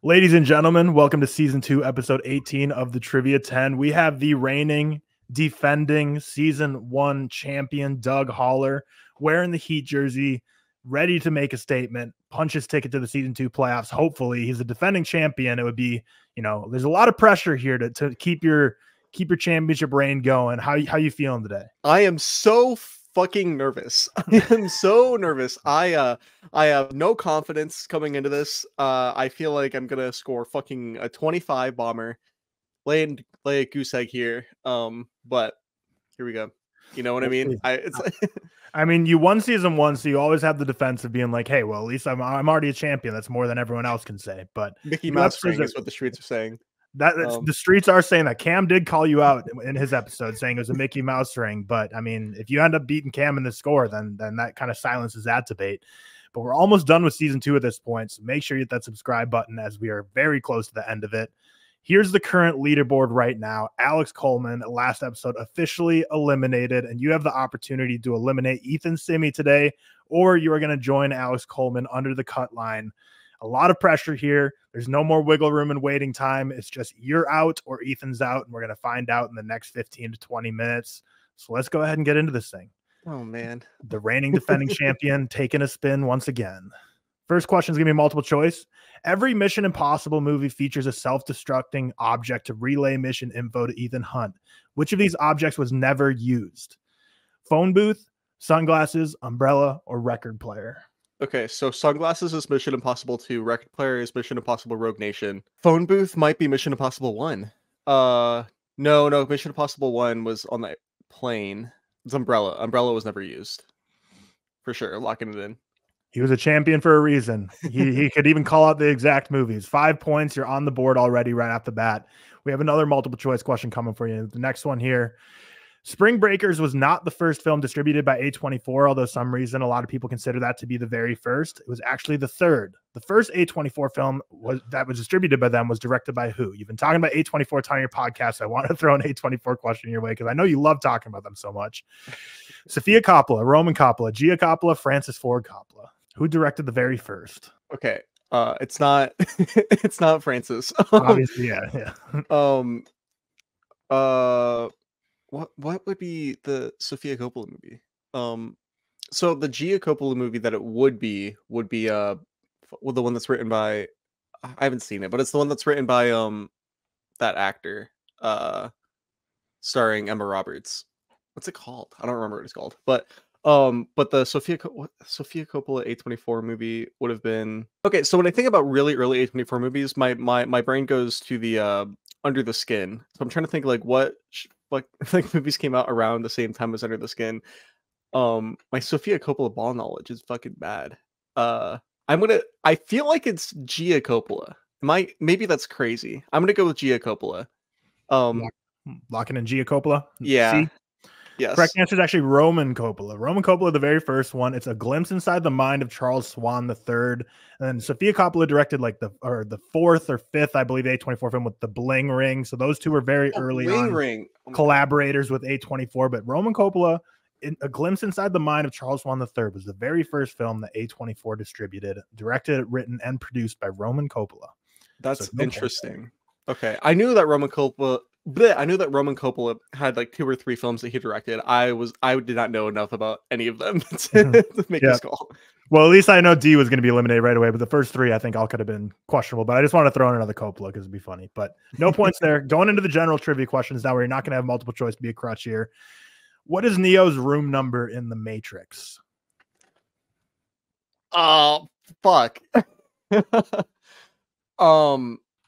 Ladies and gentlemen, welcome to season 2, episode 18 of the Trivia 10. We have the reigning, defending season 1 champion, Doug Holler, wearing the Heat jersey, ready to make a statement, punch his ticket to the season 2 playoffs. Hopefully, he's a defending champion. It would be, there's a lot of pressure here to keep your championship reign going. How you feeling today? I am so fucking nervous. I am so nervous. I have no confidence coming into this. I feel like I'm gonna score fucking a 25 bomber, lay a goose egg here. But here we go. You know what I mean? I mean, you won season 1, so you always have the defense of being like, hey, well, at least I'm already a champion. That's more than everyone else can say. But Mickey Mouse ring is what the streets are saying. The streets are saying that. Cam did call you out in his episode saying it was a Mickey Mouse ring. But I mean, if you end up beating Cam in the score, then that kind of silences that debate. But we're almost done with season 2 at this point. So make sure you hit that subscribe button as we are very close to the end of it. Here's the current leaderboard right now. Alex Coleman, last episode, officially eliminated, and you have the opportunity to eliminate Ethan Simi today, or you are going to join Alex Coleman under the cut line. A lot of pressure here. There's no more wiggle room and waiting time. It's just you're out or Ethan's out, and we're going to find out in the next 15 to 20 minutes. So let's go ahead and get into this thing. Oh, man. The reigning defending champion taking a spin once again. First question is going to be multiple choice. Every Mission Impossible movie features a self-destructing object to relay mission info to Ethan Hunt. Which of these objects was never used? Phone booth, sunglasses, umbrella, or record player? Okay, so sunglasses is Mission Impossible 2. Record player is Mission Impossible Rogue Nation. Phone booth might be Mission Impossible 1. No, Mission Impossible 1 was on the plane. It's umbrella. Umbrella was never used. For sure, locking it in. He was a champion for a reason. He could even call out the exact movies. 5 points. You're on the board already right off the bat. We have another multiple choice question coming for you. The next one here. Spring Breakers was not the first film distributed by A24, although some reason a lot of people consider that to be the very first. It was actually the third. The first A24 film that was distributed by them was directed by who? You've been talking about A24 on your podcast. So I want to throw an A24 question your way because I know you love talking about them so much. Sofia Coppola, Roman Coppola, Gia Coppola, Francis Ford Coppola. Who directed the very first? Okay. It's not it's not Francis. Obviously, yeah. What would be the Sofia Coppola movie? So the Gia Coppola movie that it would be the one that's written by, I haven't seen it, but it's the one that's written by that actor starring Emma Roberts. What's it called? I don't remember what it's called. But the Sofia Coppola A24 movie would have been okay. So when I think about really early A24 movies, my brain goes to the Under the Skin. So I'm trying to think like what movies came out around the same time as Under the Skin. My Sofia Coppola ball knowledge is fucking bad. I feel like it's Gia Coppola. Maybe that's crazy. I'm gonna go with Gia Coppola. Locking in Gia Coppola. Yeah. See? Yes. Correct answer is actually Roman Coppola. Roman Coppola, the very first one. It's a glimpse inside the mind of Charles Swan III. And then Sofia Coppola directed like the fourth or fifth, I believe, A24 film with The Bling Ring. So those two were very early on collaborators with A24. But Roman Coppola, A Glimpse Inside the Mind of Charles Swan III was the very first film that A24 distributed, directed, written, and produced by Roman Coppola. That's interesting. Okay, I knew that Roman Coppola had like 2 or 3 films that he directed. I did not know enough about any of them to make this call. Well, at least I know D was going to be eliminated right away, but the first 3 I think all could have been questionable. But I just want to throw in another Coppola because it'd be funny. But no points there. Going into the general trivia questions now, where you're not going to have multiple choice to be a crutch here. What is Neo's room number in The Matrix? Oh, fuck.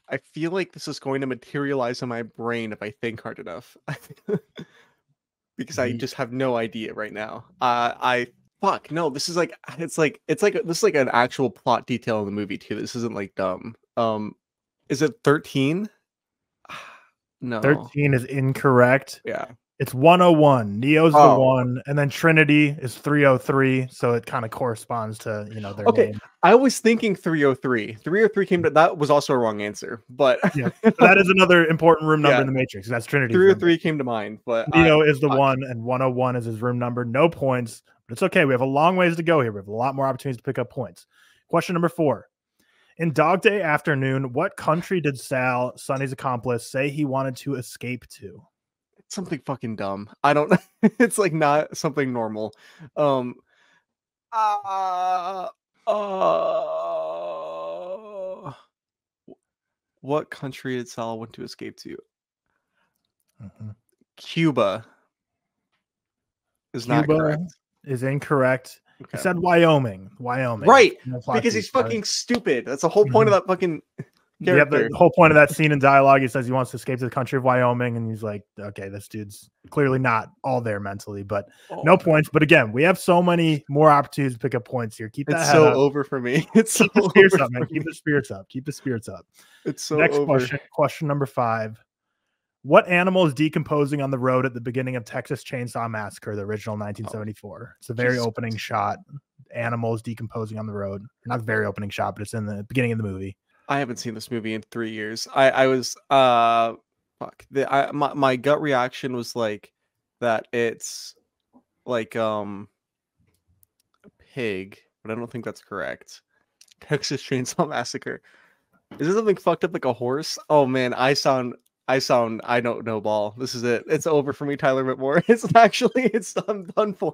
I feel like this is going to materialize in my brain if I think hard enough. Because I just have no idea right now. No, this is like this is like an actual plot detail in the movie too. This isn't like dumb. Is it 13? No. 13 is incorrect. Yeah. It's 101. Neo's the 1, and then Trinity is 303. So it kind of corresponds to their name. I was thinking 303. 303 came to that was also a wrong answer, but yeah, that is another important room number in the Matrix. That's Trinity. 303 came to mind, but Neo is the 1, and 101 is his room number. No points, but it's okay. We have a long ways to go here. We have a lot more opportunities to pick up points. Question number 4. In Dog Day Afternoon, what country did Sal, Sonny's accomplice, say he wanted to escape to? It's something fucking dumb. I don't. It's like not something normal. Um. Uh, uh, what country did Sal want to escape to? Cuba is not correct. Is incorrect. Okay. He said Wyoming. Right, because he's fucking stupid. That's the whole point of that fucking character. Yeah, the whole point of that scene in dialogue, he says he wants to escape to the country of Wyoming, and he's like, okay, this dude's clearly not all there mentally, but no points. But again, we have so many more opportunities to pick up points here. Keep that it's head so up. over for me. It's so Keep the spirits over up, man. Keep the spirits up. Keep the spirits up. It's so Next over. question number 5. What animal is decomposing on the road at the beginning of Texas Chainsaw Massacre, the original 1974? It's the very opening shot. Animals decomposing on the road. Not the very opening shot, but it's in the beginning of the movie. I haven't seen this movie in 3 years. I was fuck. My gut reaction was like that it's like a pig, but I don't think that's correct. Texas Chainsaw Massacre. Is there something fucked up like a horse? Oh man, I don't know ball. This is it. It's over for me, Tyler Whitmore. I'm done for.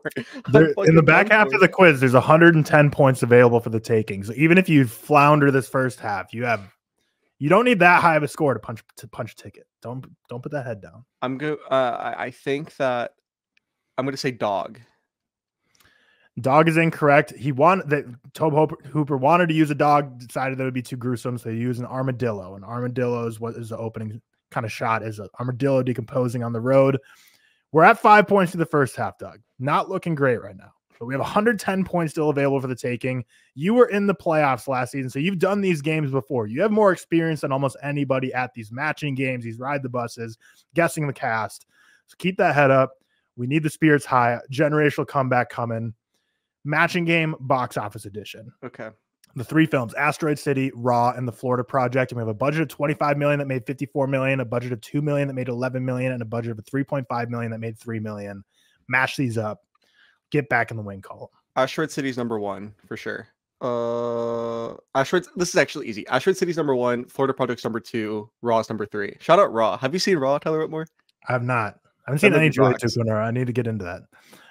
In the back half of the quiz, there's 110 points available for the taking. So even if you flounder this first half, you don't need that high of a score to punch a ticket. Don't put that head down. I think that I'm gonna say dog. Dog is incorrect. Tobe Hooper wanted to use a dog, decided that it would be too gruesome, so he used an armadillo. An armadillo is what is the opening kind of shot, is an armadillo decomposing on the road. We're at 5 points for the first half, Doug. Not looking great right now, but we have 110 points still available for the taking. You were in the playoffs last season, so you've done these games before. You have more experience than almost anybody at these matching games, these ride the buses, guessing the cast. So keep that head up. We need the spirits high. Generational comeback coming. Matching game, box office edition. Okay. The 3 films, Asteroid City, Raw, and The Florida Project. And we have a budget of $25 million that made $54 million, a budget of $2 million that made $11 million, and a budget of $3.5 million that made $3 million. Match these up. Get back in the win column. Asteroid City's number 1 for sure. This is actually easy. Asteroid City's number 1, Florida Project's number 2, Raw's number 3. Shout out Raw. Have you seen Raw, Tyler Whitmore? I have not. I haven't seen any Joy Tukuner. I need to get into that.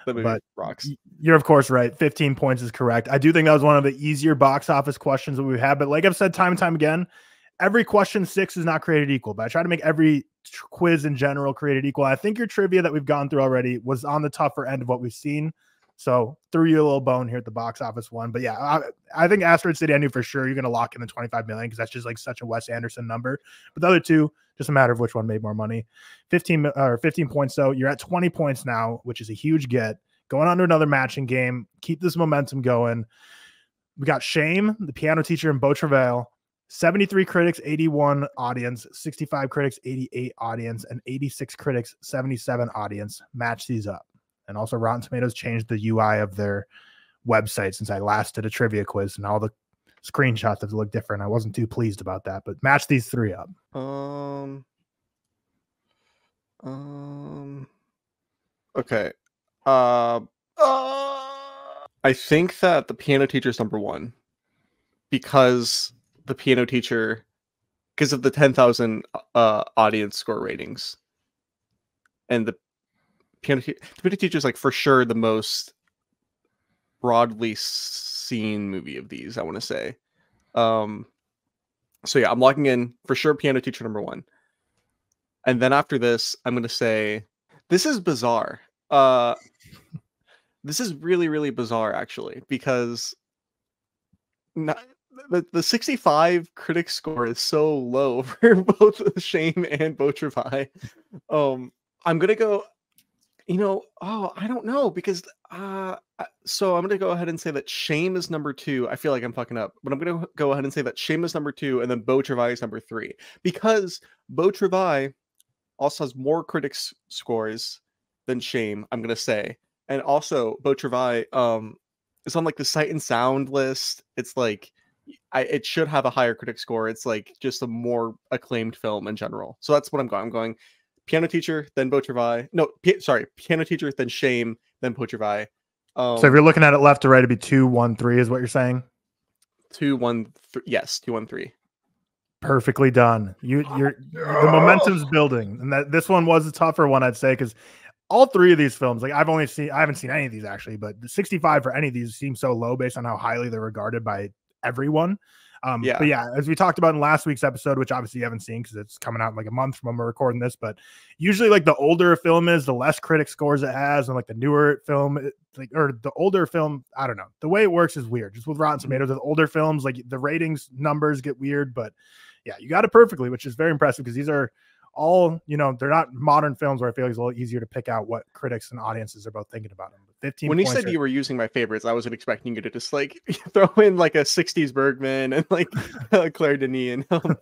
But rocks. You're of course right. 15 points is correct. I do think that was one of the easier box office questions that we've had. But like I've said time and time again, every question 6 is not created equal. But I try to make every quiz in general created equal. I think your trivia that we've gone through already was on the tougher end of what we've seen. So threw you a little bone here at the box office one. But yeah, I think Asteroid City, I knew for sure you're going to lock in the 25 million because that's just like such a Wes Anderson number. But the other two, just a matter of which one made more money. 15 points. So you're at 20 points now, which is a huge get. Going on to another matching game. Keep this momentum going. We got Shame, the piano teacher, and Beau Travail. 73 critics, 81 audience, 65 critics, 88 audience, and 86 critics, 77 audience. Match these up. And also Rotten Tomatoes changed the UI of their website since I last did a trivia quiz, and all the screenshots have looked different. I wasn't too pleased about that, but match these 3 up. Okay. I think that the piano teacher is number 1 because the piano teacher, because of the 10,000 audience score ratings, and the piano teacher is like for sure the most broadly seen movie of these, I want to say. So yeah, I'm locking in for sure piano teacher number 1, and then after this, I'm going to say this is bizarre. This is really, really bizarre, actually, because the 65 critic score is so low for both Shame and Beau Travail. I'm gonna go. I don't know, because so I'm gonna go ahead and say that Shame is number 2. I feel like I'm fucking up, but I'm gonna go ahead and say that Shame is number 2, and then Beau Travail is number 3, because Beau Travail also has more critics scores than Shame, I'm gonna say. And also Beau Travail is on like the Sight and Sound list. It's like it should have a higher critic score. It's like just a more acclaimed film in general. So that's what I'm going. I'm going piano teacher, then Beau Travail. No, piano teacher, then Shame, then Beau Travail. So if you're looking at it left to right, it'd be 2, 1, 3 is what you're saying? Yes, 213. Perfectly done. The momentum's building, and that this one was a tougher one, I'd say, because all three of these films, like I haven't seen any of these actually, but the 65 for any of these seems so low based on how highly they're regarded by everyone. But yeah, as we talked about in last week's episode, which obviously you haven't seen because it's coming out in like a month from when we're recording this, but usually like the older a film is, the less critic scores it has, and like the newer film, or the older film, I don't know. The way it works is weird. Just with Rotten Tomatoes, with older films, like the ratings numbers get weird, but yeah, you got it perfectly, which is very impressive because these are all, they're not modern films where I feel like it's a little easier to pick out what critics and audiences are both thinking about them. 15 when you said you were using my favorites, I wasn't expecting you to just like throw in like a 60s Bergman and like Claire Denis and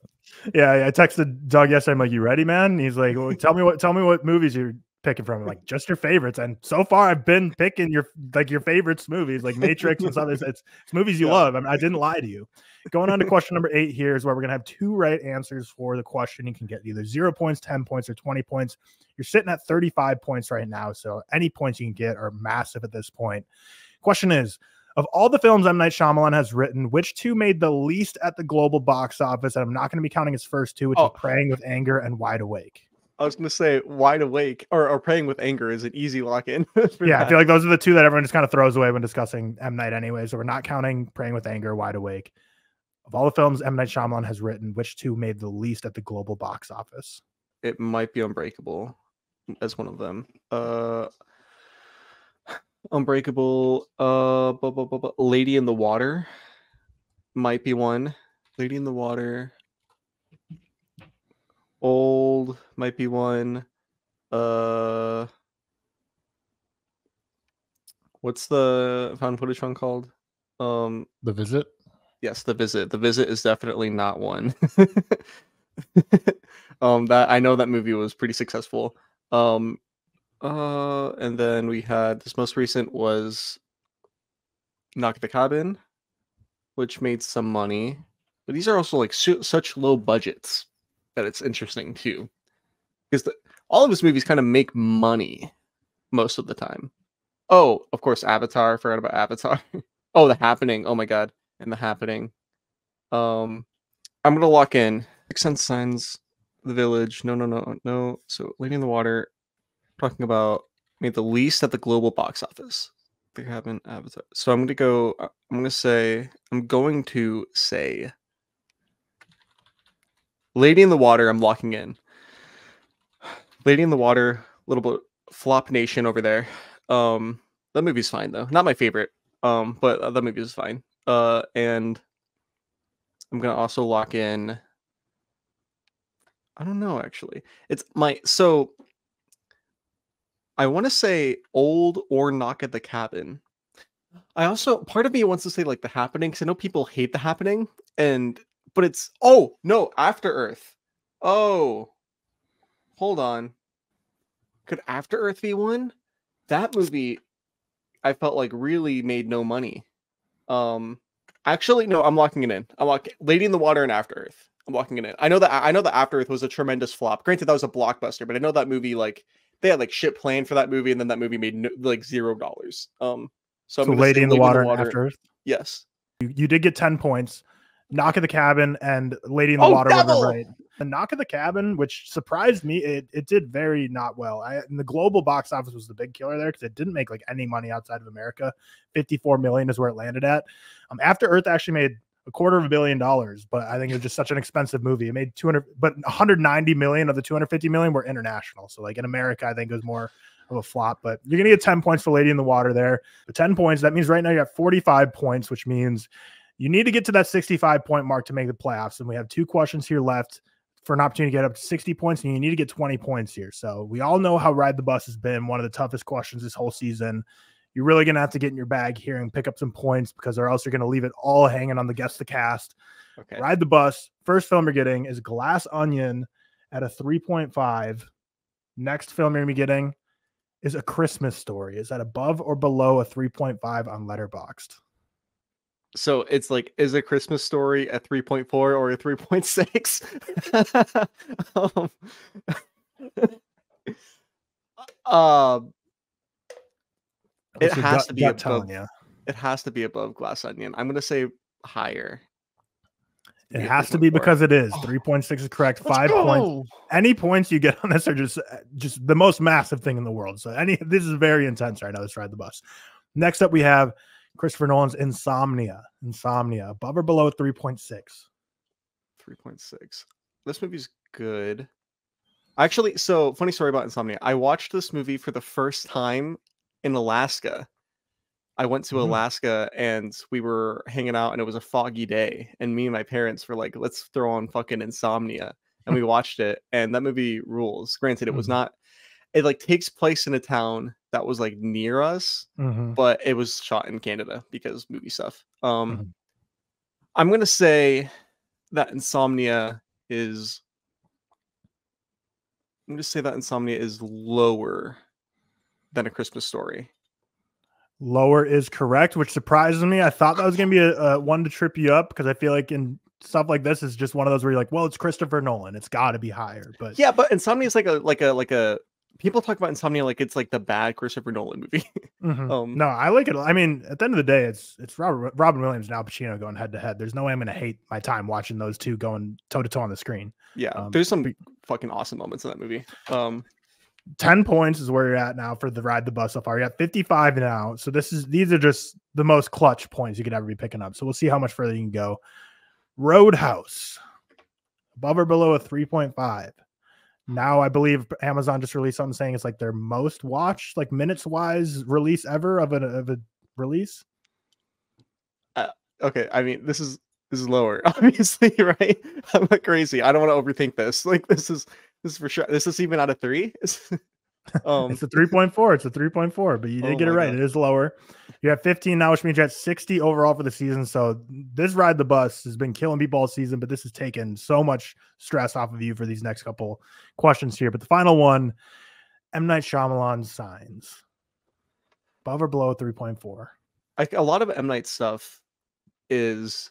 Yeah, I texted Doug yesterday. I'm like, "You ready, man?" And he's like, well, tell me what movies you're picking from. I'm like, just your favorites. And so far I've been picking your favorites movies, like Matrix and stuff. It's movies you love. I mean, I didn't lie to you. Going on to question number 8 here is where we're gonna have 2 right answers for the question. You can get either 0 points, 10 points, or 20 points. You're sitting at 35 points right now, so any points you can get are massive at this point. Question is, of all the films M. Night Shyamalan has written, which 2 made the least at the global box office? And I'm not going to be counting his first 2, which is Praying with Anger and Wide Awake. I was going to say Wide Awake or Praying with Anger is an easy lock-in. Yeah, I feel like those are the 2 that everyone just kind of throws away when discussing M. Night anyway. So we're not counting Praying with Anger, Wide Awake. Of all the films M. Night Shyamalan has written, which 2 made the least at the global box office? It might be Unbreakable as one of them. Unbreakable, Lady in the Water might be one. Lady in the Water. Old might be one. What's the found footage one called? The Visit. Yes, The Visit. The Visit is definitely not one. That I know that movie was pretty successful. And then we had this most recent was Knock at the Cabin, which made some money. But these are also like such low budgets that it's interesting too, because all of his movies kind of make money most of the time. Oh, of course, Avatar. I forgot about Avatar. Oh, The Happening. Oh my god, and The Happening. I'm gonna lock in Sixth Sense, Signs, The Village. No. So Lady in the Water. Talking about made the least at the global box office. They haven't Avatar. So I'm going to say Lady in the Water. I'm locking in Lady in the Water. A little bit flop nation over there. That movie's fine though. Not my favorite. But that movie is fine. And I'm going to also lock in. I don't know actually. I want to say Old or Knock at the Cabin. Part of me wants to say like The Happening, because I know people hate The Happening, but it's After Earth. Oh, hold on. Could After Earth be one? That movie, I felt like really made no money. Actually, no, I'm locking it in. I'm locking Lady in the Water and After Earth. I'm locking it in. I know that After Earth was a tremendous flop. Granted, that was a blockbuster, but I know that movie like. They had like shit planned for that movie, and then that movie made like $0. So Lady in the Water and After Earth. Yes, you did get 10 points. Knock at the Cabin and Lady in the Water were right. The Knock at the Cabin, which surprised me, it did very not well. And the global box office was the big killer there because it didn't make like any money outside of America. 54 million is where it landed at. After Earth actually made $250 million, but I think it was just such an expensive movie. It made 190 million of the 250 million were international. So like in America, I think it was more of a flop, but you're going to get 10 points for Lady in the Water there. But 10 points, that means right now you have 45 points, which means you need to get to that 65 point mark to make the playoffs. And we have 2 questions here left for an opportunity to get up to 60 points, and you need to get 20 points here. So we all know how Ride the Bus has been one of the toughest questions this whole season. You're really going to have to get in your bag here and pick up some points, because or else you're going to leave it all hanging on the Guess the Cast. Okay. Ride the Bus. First film you're getting is Glass Onion at a 3.5. Next film you're going to be getting is A Christmas Story. Is that above or below a 3.5 on Letterboxd? So it's like, is A Christmas Story a 3.4 or a 3.6? It has to be above. It has to be above Glass Onion. I'm gonna say higher. It has to be because it is. 3.6 is correct. 5 points. Any points you get on this are just the most massive thing in the world. So this is very intense right now. Let's ride the bus. Next up, we have Christopher Nolan's Insomnia. Above or below 3.6? 3.6. This movie's good. Actually, so funny story about Insomnia. I watched this movie for the first time in Alaska. I went to Alaska and we were hanging out and it was a foggy day. And me and my parents were like, let's throw on fucking Insomnia. And we watched it. And that movie rules. Granted, it was not, it like takes place in a town that was like near us, but it was shot in Canada because movie stuff. I'm going to say that Insomnia is lower than A Christmas Story. Lower is correct, which surprises me. I thought that was going to be a one to trip you up because I feel like in stuff like this is just one of those where you're like, well, it's Christopher Nolan. It's got to be higher. But yeah, but Insomnia is like a people talk about Insomnia like it's like the bad Christopher Nolan movie. No, I like it. I mean, at the end of the day, it's Robin Williams and Al Pacino going head to head. There's no way I'm going to hate my time watching those two going toe to toe on the screen. Yeah, there's some fucking awesome moments in that movie. 10 points is where you're at now for the ride the bus so far. You're at 55 now. So these are just the most clutch points you could ever be picking up. So we'll see how much further you can go. Roadhouse, above or below a 3.5. Now I believe Amazon just released something saying it's like their most watched, like minutes wise release ever of a release. Okay, I mean this is lower, obviously, right? I'm not crazy. I don't want to overthink this. Like this is for sure. This is even out of 3. It's a 3.4. It's a 3.4, but you did get it right. God. It is lower. You have 15 now, which means you're at 60 overall for the season. So this ride the bus has been killing people all season, but this has taken so much stress off of you for these next couple questions here. But the final one, M. Night Shyamalan's Signs. Above or below 3.4? A lot of M. Night stuff is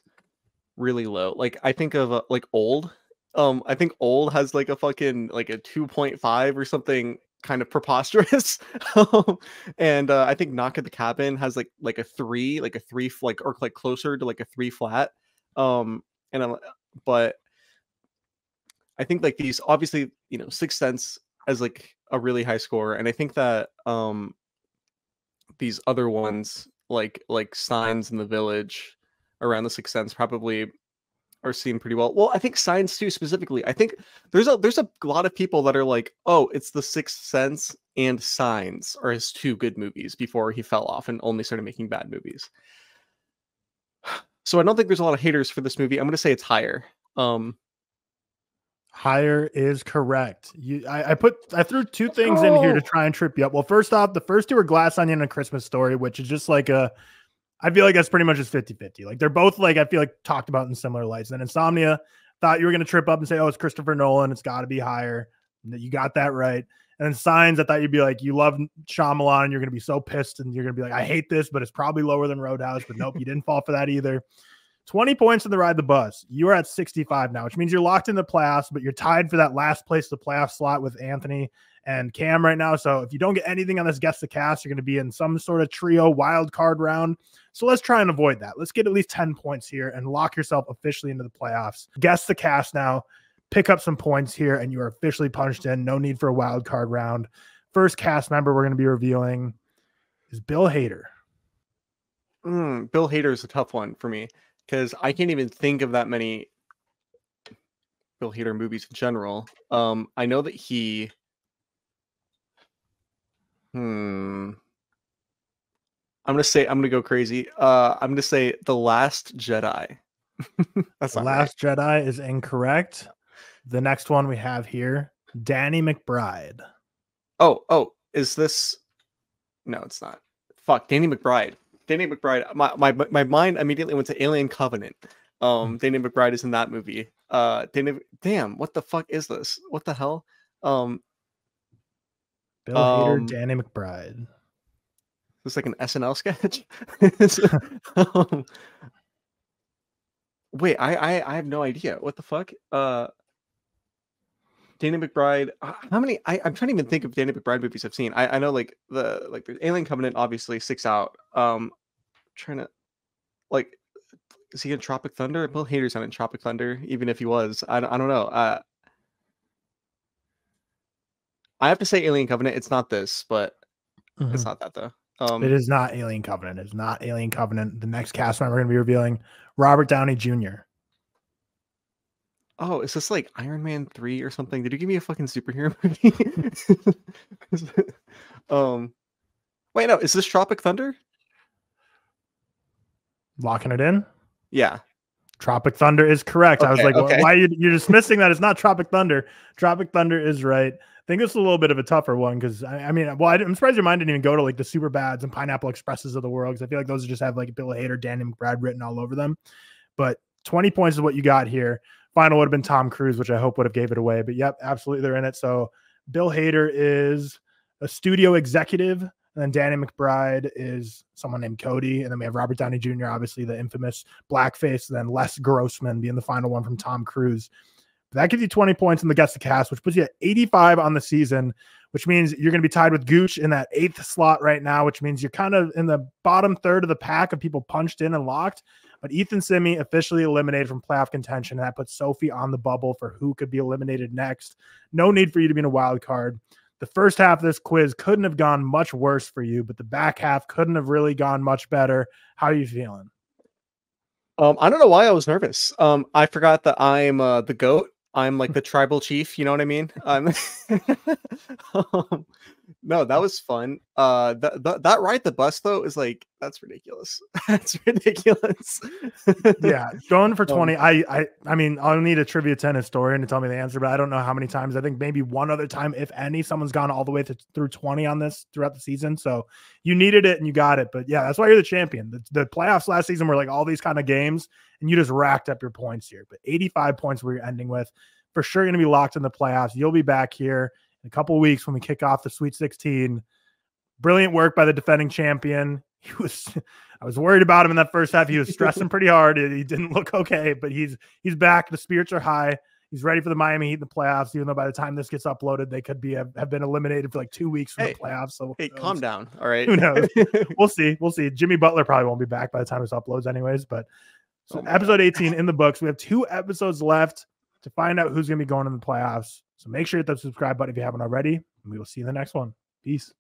really low. Like I think of like Old. I think Old has like a fucking like a 2.5 or something kind of preposterous. And I think Knock at the Cabin has like a 3 like or like closer to like a 3 flat. But I think like these obviously, you know, Sixth Sense as like a really high score, and I think that these other ones like Signs in the Village around the Sixth Sense probably are seen pretty well. Well, I think Signs too specifically. I think there's a lot of people that are like, oh, it's The Sixth Sense and Signs are his 2 good movies before he fell off and only started making bad movies. So I don't think there's a lot of haters for this movie. I'm going to say it's higher. Higher is correct. I threw 2 things in here to try and trip you up. Well, first off, the first 2 are Glass Onion and Christmas Story, which is just like I feel like that's pretty much just 50-50. Like they're both like, I feel like talked about in similar lights. And Insomnia, thought you were going to trip up and say, oh, it's Christopher Nolan. It's got to be higher. You got that right. And then Signs, I thought you'd be like, you love Shyamalan. You're going to be so pissed and you're going to be like, I hate this, but it's probably lower than Roadhouse. But nope, you didn't fall for that either. 20 points in the ride the bus. You are at 65 now, which means you're locked in the playoffs, but you're tied for that last place the playoff slot with Anthony and Cam right now. So if you don't get anything on this Guess the Cast, you're going to be in some sort of trio wild card round. So let's try and avoid that. Let's get at least 10 points here and lock yourself officially into the playoffs. Guess the Cast now. Pick up some points here, and you are officially punched in. No need for a wild card round. First cast member we're going to be revealing is Bill Hader. Bill Hader is a tough one for me because I can't even think of that many Bill Hader movies in general. I know that he... I'm gonna go crazy. I'm gonna say The Last Jedi. That's The Last right. Jedi is incorrect. The next one we have here, Danny McBride. Oh, is this? No, it's not. Fuck, Danny McBride. Danny McBride. My mind immediately went to Alien Covenant. Danny McBride is in that movie. Damn, what the fuck is this? What the hell? Bill Hader, Danny McBride. It's like an SNL sketch. Wait, I have no idea. What the fuck? Danny McBride. How many? I'm trying to even think of Danny McBride movies I've seen. I know like the Alien Covenant obviously sticks out. Trying to like Is he in Tropic Thunder? Bill Hader's not in Tropic Thunder, even if he was. I don't know. I have to say Alien Covenant. It's not this, but it's not that though. It is not Alien Covenant. It is not Alien Covenant. The next cast member we're going to be revealing, Robert Downey Jr. Oh, is this like Iron Man 3 or something? Did you give me a fucking superhero movie? Wait, no, is this Tropic Thunder? Locking it in? Yeah. Tropic Thunder is correct. Okay, I was like, okay. why are you're dismissing that? It's not Tropic Thunder. Tropic Thunder is right. I think this is a little bit of a tougher one because I'm surprised your mind didn't even go to like the Super Bads and Pineapple Expresses of the world, because I feel like those just have like Bill Hader, Danny McBride written all over them. But 20 points is what you got here. Final would have been Tom Cruise, which I hope would have gave it away. But yep, absolutely, they're in it. So Bill Hader is a studio executive, and then Danny McBride is someone named Cody, and then we have Robert Downey Jr., obviously the infamous blackface, and then Les Grossman being the final one from Tom Cruise. But that gives you 20 points in the guess the cast, which puts you at 85 on the season, which means you're going to be tied with Gooch in that 8th slot right now, which means you're kind of in the bottom third of the pack of people punched in and locked. But Ethan Simi officially eliminated from playoff contention. And that puts Sophie on the bubble for who could be eliminated next. No need for you to be in a wild card. The first half of this quiz couldn't have gone much worse for you, but the back half couldn't have really gone much better. How are you feeling? I don't know why I was nervous. I forgot that I'm the GOAT. I'm like the tribal chief. You know what I mean? No, that was fun. That ride the bus though is like, that's ridiculous. That's ridiculous. Yeah, going for 20. I mean, I'll need a trivia 10 historian to tell me the answer, but I don't know how many times. I think maybe one other time, if any, someone's gone all the way through 20 on this throughout the season. So you needed it and you got it. But yeah, that's why you're the champion. The playoffs last season were like all these kind of games, and you just racked up your points here. But 85 points where you're ending with. For sure going to be locked in the playoffs. You'll be back here in a couple of weeks when we kick off the Sweet 16. Brilliant work by the defending champion. I was worried about him in that first half. He was stressing pretty hard. He didn't look okay, but he's back. The spirits are high. He's ready for the Miami Heat in the playoffs, even though by the time this gets uploaded, they could have been eliminated for like 2 weeks from the playoffs. So hey, calm down. All right. Who knows? We'll see. Jimmy Butler probably won't be back by the time this uploads anyways, but so episode 18 in the books. We have 2 episodes left to find out who's going to be going in the playoffs. So make sure you hit the subscribe button if you haven't already, and we will see you in the next one. Peace.